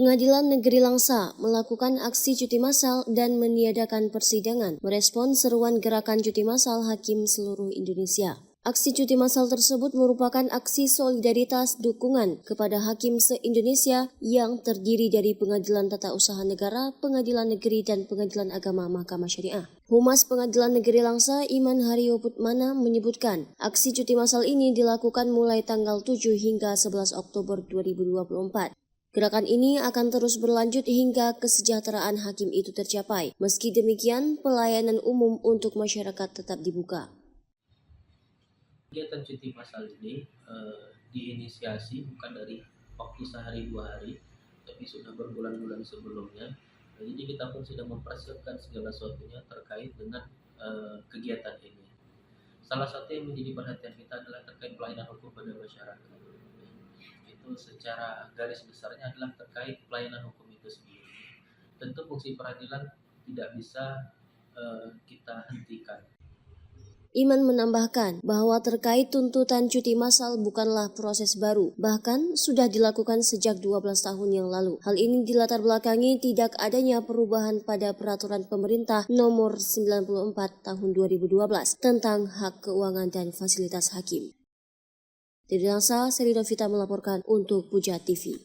Pengadilan Negeri Langsa melakukan aksi cuti massal dan meniadakan persidangan merespon seruan gerakan cuti massal hakim seluruh Indonesia. Aksi cuti massal tersebut merupakan aksi solidaritas dukungan kepada hakim se-Indonesia yang terdiri dari Pengadilan Tata Usaha Negara, Pengadilan Negeri, dan Pengadilan Agama Mahkamah Syariah. Humas Pengadilan Negeri Langsa, Iman Haryo Putmana, menyebutkan aksi cuti massal ini dilakukan mulai tanggal 7 hingga 11 Oktober 2024. Gerakan ini akan terus berlanjut hingga kesejahteraan hakim itu tercapai. Meski demikian, pelayanan umum untuk masyarakat tetap dibuka. Kegiatan cuti massal ini diinisiasi bukan dari waktu sehari dua hari, tapi sudah berbulan-bulan sebelumnya. Jadi kita pun sudah mempersiapkan segala sesuatunya terkait dengan kegiatan ini. Salah satu yang menjadi perhatian kita adalah terkait pelayanan hukum pada masyarakat. Itu secara garis besarnya adalah terkait pelayanan hukum itu sendiri. Tentu fungsi peradilan tidak bisa kita hentikan. Iman menambahkan bahwa terkait tuntutan cuti massal bukanlah proses baru, bahkan sudah dilakukan sejak 12 tahun yang lalu. Hal ini dilatar belakangi tidak adanya perubahan pada peraturan pemerintah nomor 94 tahun 2012 tentang hak keuangan dan fasilitas hakim. Dari Langsa, Seri Novita melaporkan untuk Puja TV.